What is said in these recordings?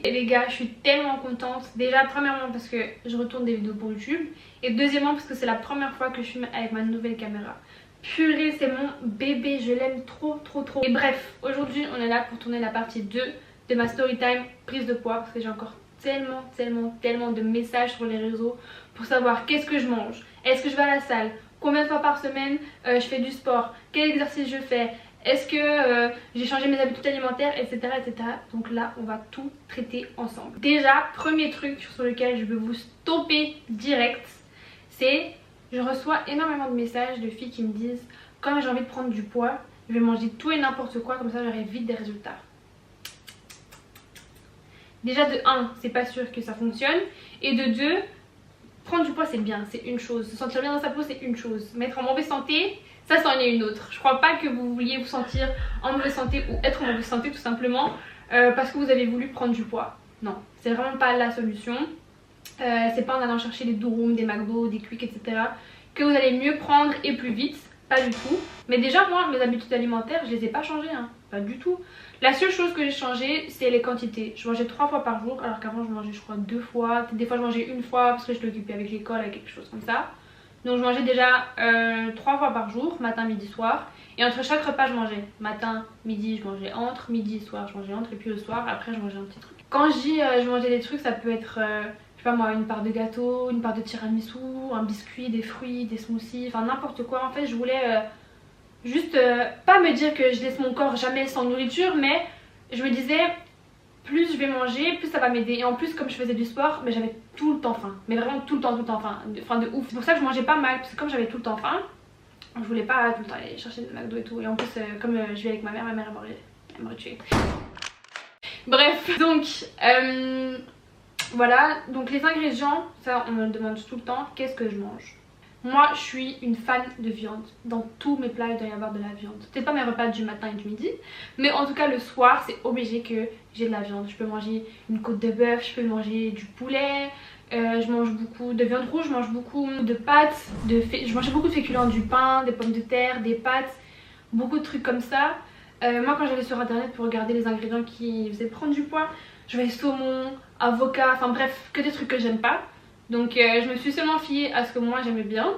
Et les gars, je suis tellement contente. Déjà, premièrement parce que je retourne des vidéos pour YouTube. Et deuxièmement parce que c'est la première fois que je filme avec ma nouvelle caméra. Purée, c'est mon bébé, je l'aime trop trop trop. Et bref, aujourd'hui on est là pour tourner la partie 2 de ma story time prise de poids. Parce que j'ai encore tellement de messages sur les réseaux pour savoir qu'est-ce que je mange, est-ce que je vais à la salle, combien de fois par semaine je fais du sport, quel exercice je fais, est-ce que j'ai changé mes habitudes alimentaires, etc., etc. Donc là on va tout traiter ensemble. Déjà, premier truc sur lequel je veux vous stopper direct, c'est je reçois énormément de messages de filles qui me disent quand j'ai envie de prendre du poids, je vais manger tout et n'importe quoi, comme ça j'aurai vite des résultats. Déjà de 1, c'est pas sûr que ça fonctionne. Et de 2, prendre du poids c'est bien, c'est une chose. Se sentir bien dans sa peau c'est une chose. Mettre en mauvaise santé, ça c'en est une autre. Je crois pas que vous vouliez vous sentir en mauvaise santé ou être en mauvaise santé tout simplement parce que vous avez voulu prendre du poids. Non, c'est vraiment pas la solution. C'est pas en allant chercher des Durum, des McDo, des Quick, etc. que vous allez mieux prendre et plus vite. Pas du tout. Mais déjà moi mes habitudes alimentaires je les ai pas changées hein. Pas du tout. La seule chose que j'ai changé c'est les quantités. Je mangeais 3 fois par jour alors qu'avant je mangeais je crois 2 fois. Des fois je mangeais une fois parce que j'étais occupée avec l'école avec quelque chose comme ça. Donc je mangeais déjà 3 fois par jour, matin, midi, soir. Et entre chaque repas je mangeais. Matin, midi je mangeais entre, midi, soir je mangeais entre et puis le soir après je mangeais un petit truc. Quand je dis je mangeais des trucs ça peut être je sais pas moi, une part de gâteau, une part de tiramisu, un biscuit, des fruits, des smoothies, enfin n'importe quoi. En fait je voulais juste pas me dire que je laisse mon corps jamais sans nourriture, mais je me disais plus je vais manger, plus ça va m'aider. Et en plus comme je faisais du sport, mais j'avais tout le temps faim. Mais vraiment tout le temps faim, de ouf. C'est pour ça que je mangeais pas mal, parce que comme j'avais tout le temps faim, je voulais pas tout le temps aller chercher des McDo et tout. Et en plus comme je vis avec ma mère elle m'aurait tuée. Bref, donc voilà, donc les ingrédients, ça on me le demande tout le temps, qu'est-ce que je mange? Moi je suis une fan de viande, dans tous mes plats il doit y avoir de la viande. Peut-être pas mes repas du matin et du midi, mais en tout cas le soir c'est obligé que j'ai de la viande. Je peux manger une côte de bœuf, je peux manger du poulet, je mange beaucoup de viande rouge, je mange beaucoup de pâtes, je mange beaucoup de féculents, du pain, des pommes de terre, des pâtes, beaucoup de trucs comme ça. Moi quand j'allais sur internet pour regarder les ingrédients qui faisaient prendre du poids, je voyais saumon, avocat, enfin bref, que des trucs que j'aime pas. Donc je me suis seulement fiée à ce que moi j'aimais bien.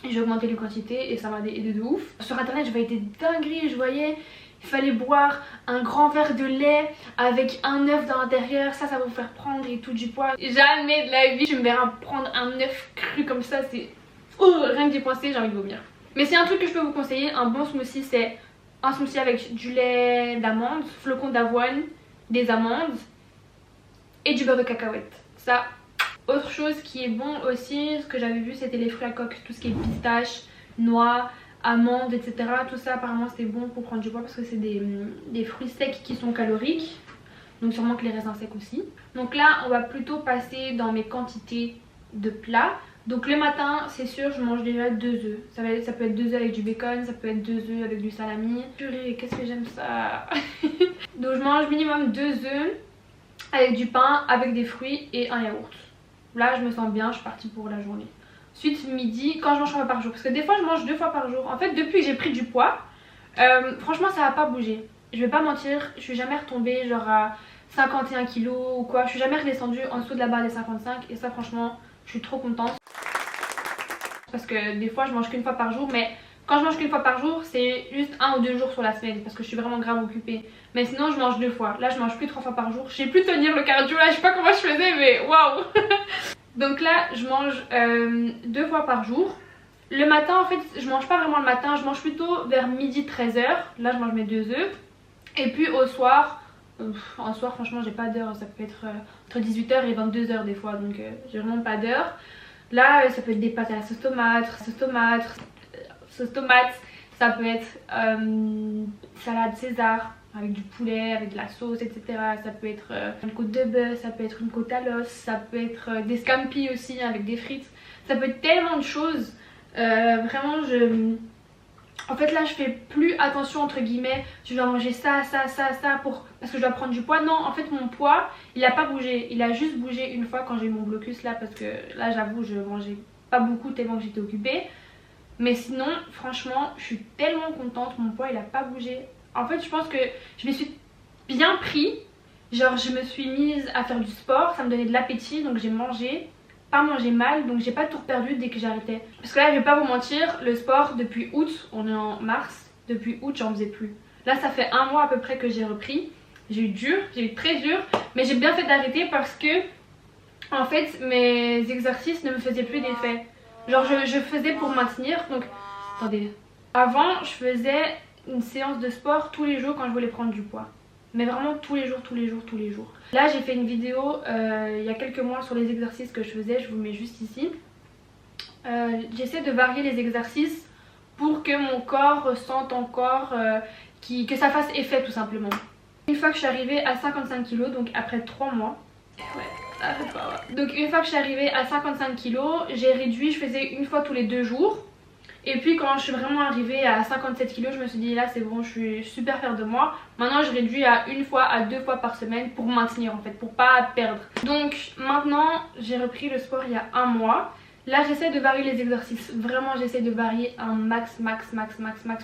J'ai augmenté les quantités et ça m'a aidé de ouf. Sur internet je voyais des dingueries, je voyais il fallait boire un grand verre de lait avec un œuf dans l'intérieur, ça va vous faire prendre et tout du poids. Jamais de la vie je me verrai prendre un œuf cru comme ça, c'est rien que d'y penser j'ai envie de vomir. Mais c'est un truc que je peux vous conseiller, un bon smoothie, c'est un smoothie avec du lait d'amande, flocons d'avoine, des amandes et du beurre de cacahuète. Ça, autre chose qui est bon aussi, ce que j'avais vu c'était les fruits à coque, tout ce qui est pistache, noix, amandes, etc. Tout ça apparemment c'est bon pour prendre du poids parce que c'est des fruits secs qui sont caloriques. Donc sûrement que les raisins secs aussi. Donc là on va plutôt passer dans mes quantités de plats. Donc le matin c'est sûr je mange déjà 2 œufs. Ça peut être 2 œufs avec du bacon, ça peut être 2 œufs avec du salami. Purée, qu'est-ce que j'aime ça. Donc je mange minimum 2 œufs avec du pain, avec des fruits et un yaourt. Là je me sens bien, je suis partie pour la journée. Ensuite midi, quand je mange 3 fois par jour, parce que des fois je mange 2 fois par jour. En fait depuis que j'ai pris du poids, franchement ça va pas bouger. Je vais pas mentir, je suis jamais retombée genre à 51 kg ou quoi. Je suis jamais redescendue en dessous de la barre des 55 et ça franchement je suis trop contente. Parce que des fois je mange qu'une fois par jour, mais quand je mange qu'une fois par jour c'est juste 1 ou 2 jours sur la semaine parce que je suis vraiment grave occupée. Mais sinon je mange 2 fois, là je mange plus 3 fois par jour. Je sais plus tenir le cardio là, je sais pas comment je faisais mais waouh. Donc là je mange 2 fois par jour. Le matin en fait je mange pas vraiment le matin, je mange plutôt vers midi 13h. Là je mange mes 2 œufs. Et puis au soir, en soir franchement j'ai pas d'heure, ça peut être entre 18h et 22h des fois, donc j'ai vraiment pas d'heure. Là ça peut être des pâtes à la sauce tomate, ça peut être salade César avec du poulet, avec de la sauce, etc. Ça peut être une côte de bœuf, ça peut être une côte à l'os, ça peut être des scampi aussi avec des frites. Ça peut être tellement de choses. Vraiment en fait là je fais plus attention entre guillemets, je dois manger ça parce que je dois prendre du poids. Non en fait mon poids il a pas bougé, il a juste bougé une fois quand j'ai eu mon blocus là parce que là j'avoue je mangeais pas beaucoup tellement que j'étais occupée. Mais sinon franchement je suis tellement contente, mon poids il a pas bougé. En fait je pense que je me suis bien pris, Genre je me suis mise à faire du sport, ça me donnait de l'appétit, donc j'ai mangé, pas mangé mal, donc j'ai pas tout perdu dès que j'arrêtais. Parce que là je vais pas vous mentir, le sport depuis août, on est en mars, depuis août j'en faisais plus. Là ça fait un mois à peu près que j'ai repris, j'ai eu très dur, mais j'ai bien fait d'arrêter parce que en fait mes exercices ne me faisaient plus d'effet. Genre je faisais pour maintenir, donc attendez, avant je faisais une séance de sport tous les jours quand je voulais prendre du poids. Mais vraiment tous les jours, tous les jours, tous les jours. Là j'ai fait une vidéo il y a quelques mois sur les exercices que je faisais, je vous mets juste ici. J'essaie de varier les exercices pour que mon corps ressente encore, que ça fasse effet tout simplement. Une fois que je suis arrivée à 55 kg, donc après 3 mois, donc une fois que je suis arrivée à 55 kg, j'ai réduit, je faisais une fois tous les 2 jours. Et puis quand je suis vraiment arrivée à 57 kg, je me suis dit là c'est bon, je suis super fière de moi. Maintenant je réduis à une fois à 2 fois par semaine pour maintenir en fait, pour pas perdre. Donc maintenant j'ai repris le sport il y a un mois. Là j'essaie de varier les exercices, vraiment j'essaie de varier un max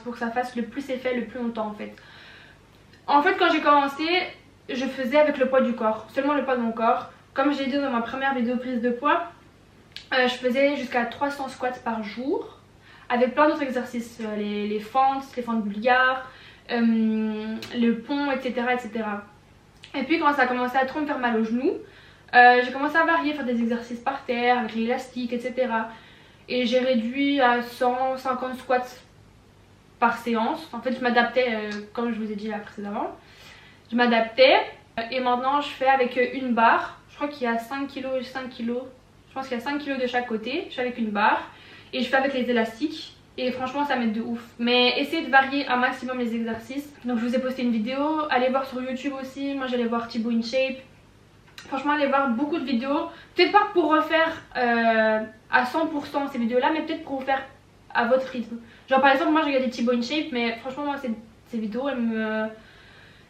pour que ça fasse le plus effet le plus longtemps en fait. En fait quand j'ai commencé, je faisais avec le poids du corps, seulement le poids de mon corps. Comme j'ai dit dans ma première vidéo prise de poids, je faisais jusqu'à 300 squats par jour. Avec plein d'autres exercices, les fentes bulgares, le pont, etc. Et puis quand ça a commencé à trop me faire mal aux genoux, j'ai commencé à varier, faire des exercices par terre, avec l'élastique, etc. Et j'ai réduit à 150 squats par séance. En fait je m'adaptais, comme je vous ai dit là précédemment. Je m'adaptais et maintenant je fais avec une barre. Je crois qu'il y a 5 kg et 5 kg. Je pense qu'il y a 5 kg de chaque côté. Je fais avec une barre. Et je fais avec les élastiques et franchement ça m'aide de ouf. Mais essayez de varier un maximum les exercices. Donc je vous ai posté une vidéo, allez voir sur YouTube aussi. Moi j'allais voir Thibaut InShape. Franchement allez voir beaucoup de vidéos. Peut-être pas pour refaire à 100% ces vidéos là, mais peut-être pour vous faire à votre rythme. Genre par exemple moi j'ai regardé Thibaut InShape, mais franchement moi ces vidéos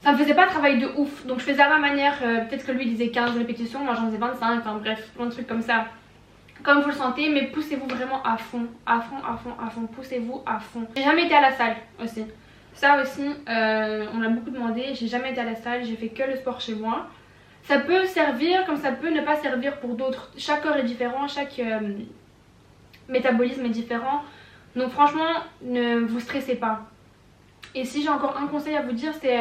ça me faisait pas travailler de ouf. Donc je faisais à ma manière, peut-être que lui il disait 15 répétitions, moi j'en faisais 25, enfin bref, plein de trucs comme ça. Comme vous le sentez, mais poussez-vous vraiment à fond, poussez-vous à fond. J'ai jamais été à la salle aussi. Ça aussi, on m'a beaucoup demandé, j'ai jamais été à la salle, j'ai fait que le sport chez moi. Ça peut servir comme ça peut ne pas servir pour d'autres. Chaque corps est différent, chaque métabolisme est différent. Donc franchement, ne vous stressez pas. Et si j'ai encore un conseil à vous dire, c'est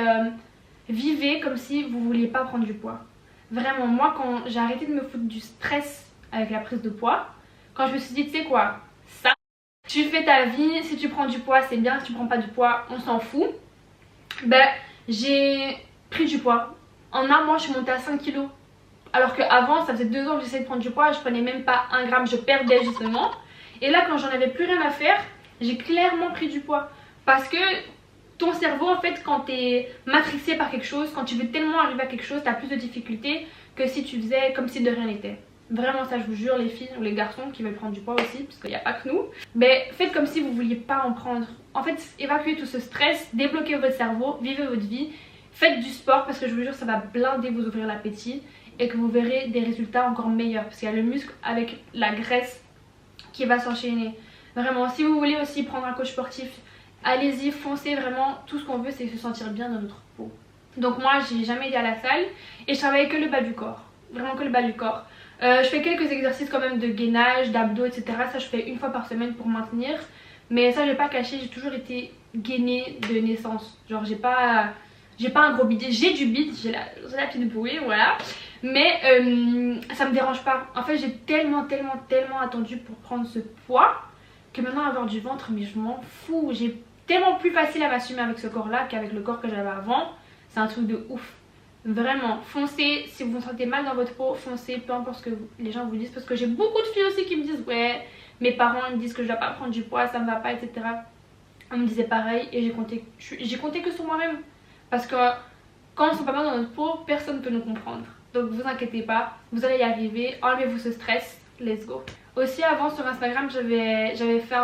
vivez comme si vous vouliez pas prendre du poids. Vraiment, moi quand j'ai arrêté de me foutre du stress avec la prise de poids, quand je me suis dit tu sais quoi, ça tu fais ta vie, si tu prends du poids c'est bien, si tu prends pas du poids on s'en fout. Ben j'ai pris du poids. En un mois je suis montée à 5 kg. Alors qu'avant ça faisait 2 ans que j'essayais de prendre du poids, je prenais même pas 1 gramme, je perdais justement. Et là quand j'en avais plus rien à faire, j'ai clairement pris du poids. Parce que ton cerveau en fait quand t'es matrixé par quelque chose, quand tu veux tellement arriver à quelque chose, t'as plus de difficultés que si tu faisais comme si de rien n'était. Vraiment ça je vous jure, les filles ou les garçons qui veulent prendre du poids aussi, parce qu'il n'y a pas que nous. Mais faites comme si vous vouliez pas en prendre. En fait évacuez tout ce stress, débloquez votre cerveau, vivez votre vie. Faites du sport parce que je vous jure ça va blinder vous ouvrir l'appétit. Et que vous verrez des résultats encore meilleurs. Parce qu'il y a le muscle avec la graisse qui va s'enchaîner. Vraiment si vous voulez aussi prendre un coach sportif, allez-y, foncez vraiment. Tout ce qu'on veut c'est se sentir bien dans notre peau. Donc moi j'ai jamais été à la salle et je travaillais que le bas du corps. Vraiment que le bas du corps. Je fais quelques exercices quand même de gainage, d'abdos, etc. Ça je fais une fois par semaine pour maintenir. Mais ça je vais pas cacher, j'ai toujours été gainée de naissance. Genre j'ai pas un gros bide. J'ai du bide, j'ai la petite bouée, voilà. Mais ça me dérange pas. En fait j'ai tellement attendu pour prendre ce poids que maintenant avoir du ventre, mais je m'en fous. J'ai tellement plus facile à m'assumer avec ce corps là qu'avec le corps que j'avais avant. C'est un truc de ouf. Vraiment, foncez, si vous vous sentez mal dans votre peau, foncez, peu importe ce que les gens vous disent. Parce que j'ai beaucoup de filles aussi qui me disent ouais, mes parents ils me disent que je dois pas prendre du poids, ça me va pas, etc. On me disait pareil et j'ai compté que sur moi-même. Parce que quand on se sent pas mal dans notre peau, personne ne peut nous comprendre. Donc vous inquiétez pas, vous allez y arriver, enlevez-vous ce stress, let's go. Aussi avant sur Instagram j'avais fait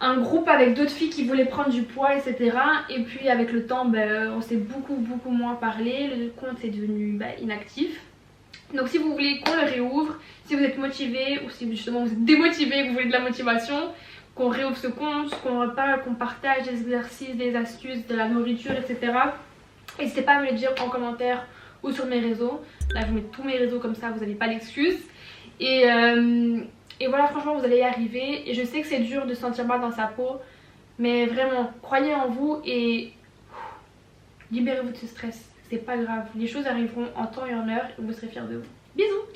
un groupe avec d'autres filles qui voulaient prendre du poids, etc. Et puis avec le temps on s'est beaucoup moins parlé, le compte est devenu inactif. Donc si vous voulez qu'on le réouvre, si vous êtes motivé ou si justement vous êtes démotivé, que vous voulez de la motivation, qu'on réouvre ce compte, qu'on reparle, qu'on partage des exercices, des astuces, de la nourriture, etc. N'hésitez pas à me le dire en commentaire ou sur mes réseaux. Là je vous mets tous mes réseaux comme ça, vous n'avez pas d'excuses. Et voilà, franchement vous allez y arriver. Et je sais que c'est dur de se sentir mal dans sa peau, mais vraiment croyez en vous et libérez-vous de ce stress. C'est pas grave, les choses arriveront en temps et en heure et vous serez fiers de vous. Bisous.